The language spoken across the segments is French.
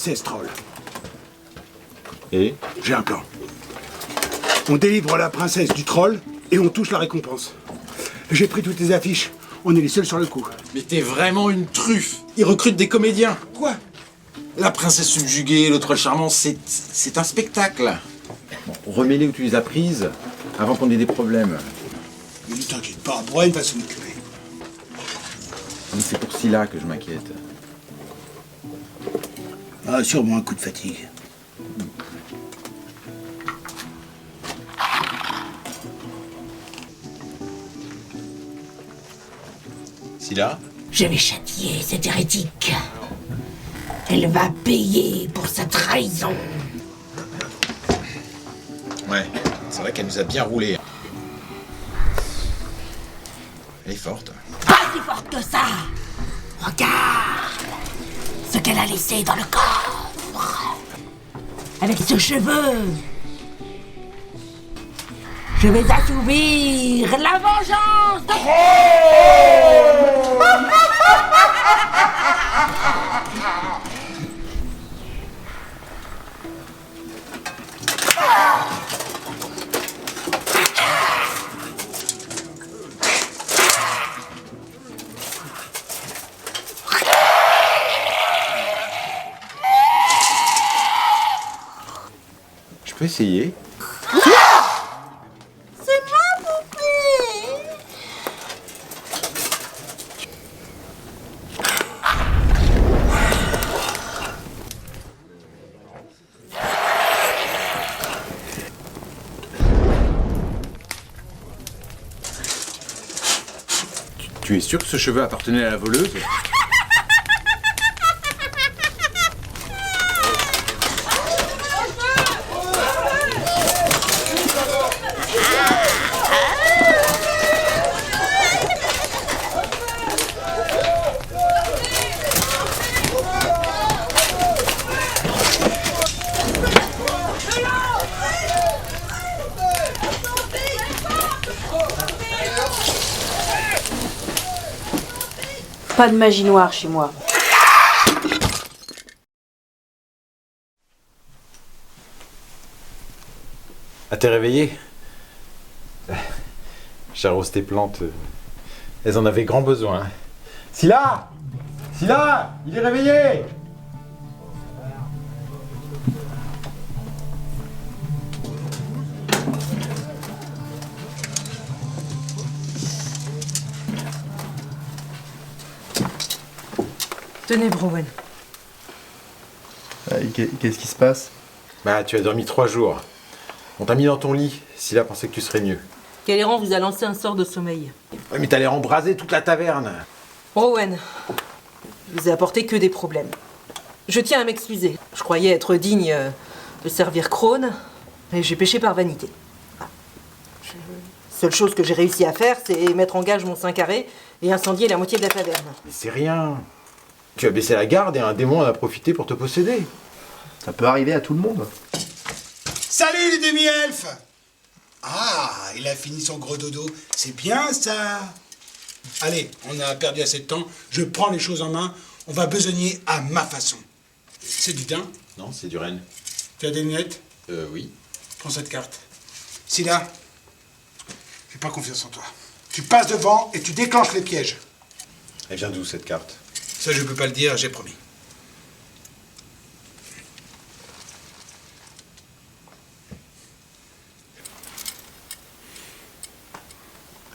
princesse troll. Et J'ai un plan. On délivre la princesse du troll et on touche la récompense. J'ai pris toutes les affiches. On est les seuls sur le coup. Mais t'es vraiment une truffe. Ils recrutent des comédiens. Quoi? La princesse subjuguée, le troll charmant, c'est un spectacle. Bon, remets-les où tu les as prises avant qu'on ait des problèmes. Mais ne t'inquiète pas, Brian va s'en occuper. Mais c'est pour Scylla que je m'inquiète. Ah, sûrement un coup de fatigue. Scylla? Je vais châtier cette hérétique. Elle va payer pour sa trahison. Ouais, c'est vrai qu'elle nous a bien roulé. Elle est forte. Pas si forte que ça. Regarde ce qu'elle a laissé dans le coffre. Avec ce cheveu, je vais assouvir la vengeance de... Je peux essayer? C'est ma poupée. Tu es sûr que ce cheveu appartenait à la voleuse? Pas de magie noire chez moi. Ah, t'es réveillée? J'arrose tes plantes. Elles en avaient grand besoin. Scylla! Scylla! Il est réveillé! Tenez, Browen. Qu'est-ce qui se passe? Bah, tu as dormi 3 jours. On t'a mis dans ton lit. Scylla pensait que tu serais mieux. Caléran vous a lancé un sort de sommeil. Ouais, mais t'as l'air embrasé toute la taverne. Browen, je vous ai apporté que des problèmes. Je tiens à m'excuser. Je croyais être digne de servir Krone, mais j'ai péché par vanité. Seule chose que j'ai réussi à faire, c'est mettre en gage mon 5 carré et incendier la moitié de la taverne. Mais c'est rien. Tu as baissé la garde et un démon en a profité pour te posséder. Ça peut arriver à tout le monde. Salut les demi-elfes! Ah, il a fini son gros dodo. C'est bien ça. Allez, on a perdu assez de temps. Je prends les choses en main. On va besogner à ma façon. C'est du daim. Non, c'est du renne. Tu as des lunettes? Oui. Prends cette carte. Scylla, j'ai pas confiance en toi. Tu passes devant et tu déclenches les pièges. Elle vient d'où cette carte? Ça, je peux pas le dire, j'ai promis.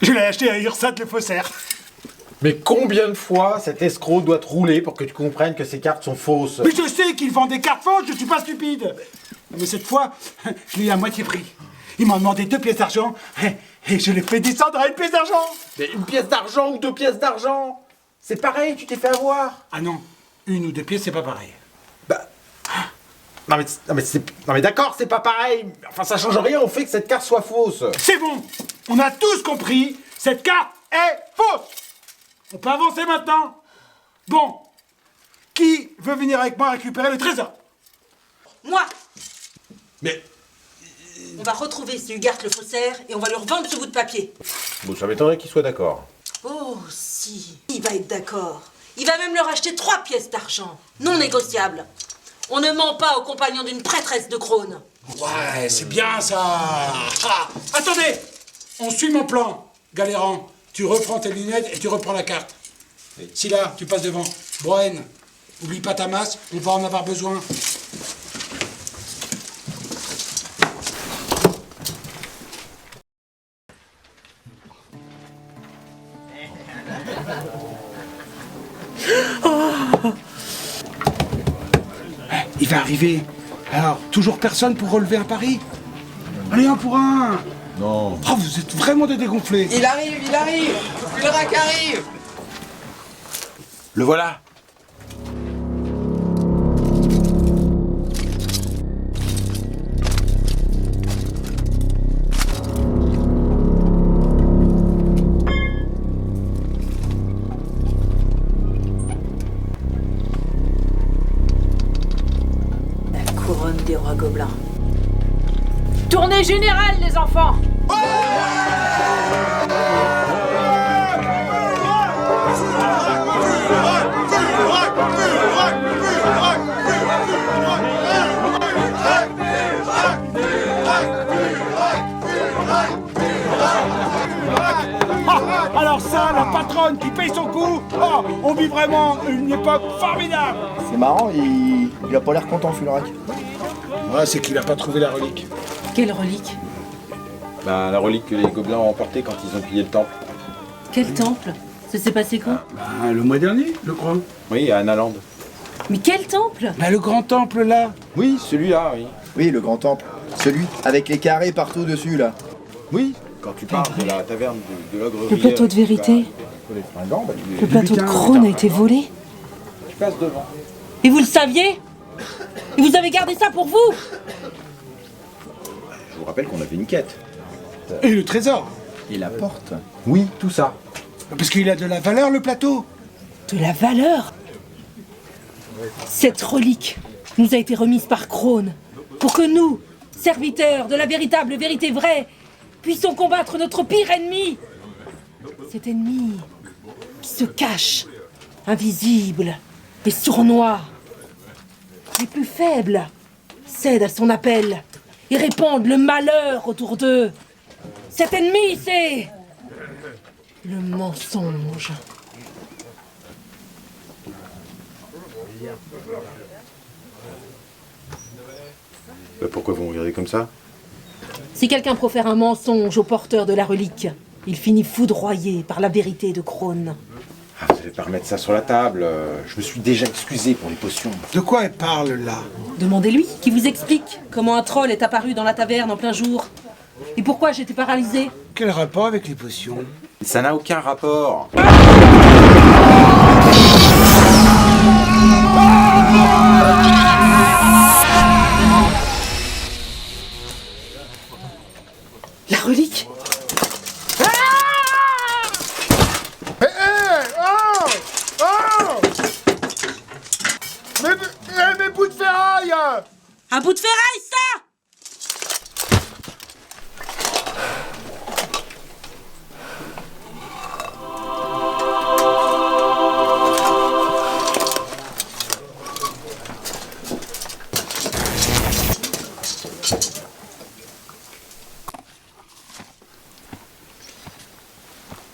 Je l'ai acheté à Ursat le faussaire. Mais combien de fois cet escroc doit te rouler pour que tu comprennes que ces cartes sont fausses? Mais je sais qu'il vend des cartes fausses, je suis pas stupide. Mais cette fois, je l'ai eu à moitié prix. Il m'a demandé 2 pièces d'argent et je l'ai fait descendre à 1 pièce d'argent. Mais 1 pièce d'argent ou 2 pièces d'argent? C'est pareil, tu t'es fait avoir. Ah non, 1 ou 2 pièces, c'est pas pareil. Bah... Non mais d'accord, c'est pas pareil. Enfin, ça change rien au fait que cette carte soit fausse. C'est bon, on a tous compris, cette carte est fausse. On peut avancer maintenant? Bon, qui veut venir avec moi récupérer le trésor? Moi, Mais... on va retrouver ce Hugart le faussaire et on va lui revendre ce bout de papier. Bon, ça m'étonnerait qu'il soit d'accord. Oh si, il va être d'accord. Il va même leur acheter 3 pièces d'argent, non négociables. On ne ment pas aux compagnons d'une prêtresse de Krone. Ouais, c'est bien ça. Ah, attendez, on suit mon plan. Galéran, tu reprends tes lunettes et tu reprends la carte. Scylla, tu passes devant. Broen, oublie pas ta masse, on va en avoir besoin. Il va arriver. Alors, toujours personne pour relever un pari? Allez, un pour un. Non. Oh, vous êtes vraiment des dégonflés. Il arrive, Ulrak arrive. Le voilà. La couronne des rois gobelins. Tournée générale, les enfants! Alors ça, la patronne qui paye son coup, oh, on vit vraiment une époque formidable. C'est marrant, il a pas l'air content, Fulrak. Ouais, c'est qu'il a pas trouvé la relique. Quelle relique? Bah, la relique que les gobelins ont emportée quand ils ont pillé le temple. Quel temple? Ça s'est passé quand? Bah, le mois dernier, je crois. Oui, à Analand. Mais quel temple? Bah, le grand temple, là. Oui, celui-là, oui. Oui, le grand temple. Celui avec les carrés partout dessus, là. Oui, quand tu parles de la taverne de l'ogre. Le plateau de vérité? Les fringants, bah, Le plateau de Krone a été volé? tu passes devant. Et vous le saviez? Et vous avez gardé ça pour vous? Je vous rappelle qu'on avait une quête. Et le trésor. Et la porte. Oui, tout ça. Parce qu'il a de la valeur, le plateau. De la valeur? Cette relique nous a été remise par Krone pour que nous, serviteurs de la véritable vérité vraie, puissions combattre notre pire ennemi. Cet ennemi qui se cache, invisible et sournois. Les plus faibles cèdent à son appel et répandent le malheur autour d'eux. Cet ennemi, c'est le mensonge. Bah, pourquoi vous me regardez comme ça? Si quelqu'un profère un mensonge au porteur de la relique, il finit foudroyé par la vérité de Krone. Ah, vous allez pas remettre ça sur la table. Je me suis déjà excusé pour les potions. De quoi elle parle, là? Demandez-lui, qui vous explique comment un troll est apparu dans la taverne en plein jour. Et pourquoi j'étais paralysée. Quel rapport avec les potions? Ça n'a aucun rapport. La relique? Mais bout de ferraille! Un bout de ferraille, ça!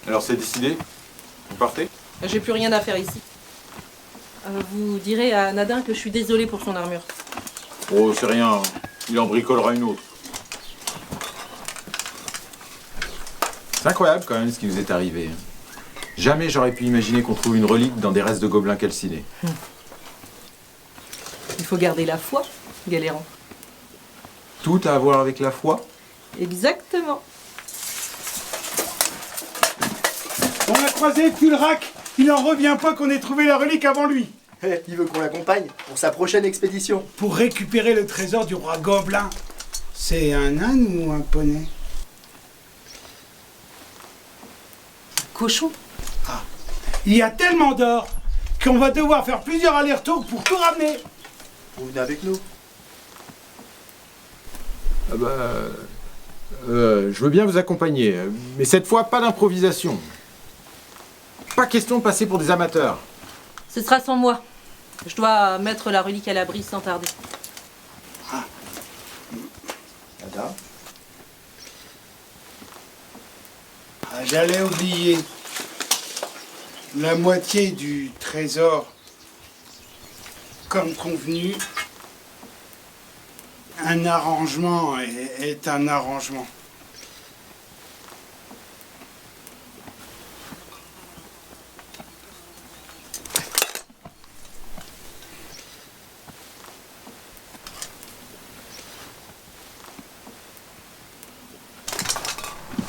Alors c'est décidé? Vous partez? J'ai plus rien à faire ici. Vous direz à Nadin que je suis désolée pour son armure. Oh, c'est rien. Il en bricolera une autre. C'est incroyable quand même ce qui vous est arrivé. Jamais j'aurais pu imaginer qu'on trouve une relique dans des restes de gobelins calcinés. Il faut garder la foi, Galéran. Tout à voir avec la foi? Exactement. On a croisé Fulrak. Il n'en revient pas qu'on ait trouvé la relique avant lui. Il veut qu'on l'accompagne pour sa prochaine expédition. Pour récupérer le trésor du roi Gobelin. C'est un âne ou un poney? Cochon. Il y a tellement d'or qu'on va devoir faire plusieurs allers-retours pour tout ramener. Vous venez avec nous. Ah bah... je veux bien vous accompagner, mais cette fois pas d'improvisation. Pas question de passer pour des amateurs. Ce sera sans moi. Je dois mettre la relique à l'abri sans tarder. Ada. Ah, j'allais oublier. La moitié du trésor, comme convenu, un arrangement est un arrangement.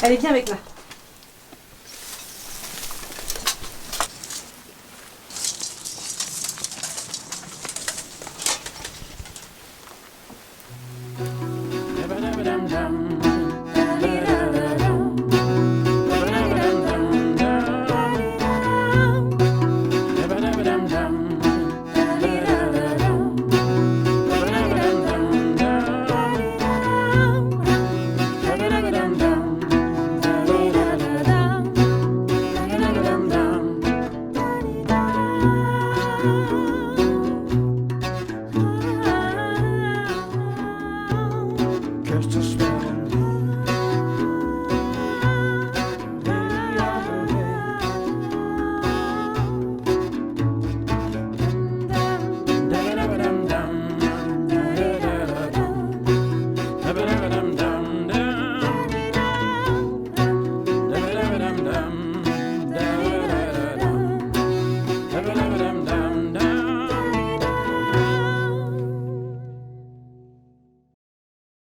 Allez, viens avec moi. Just a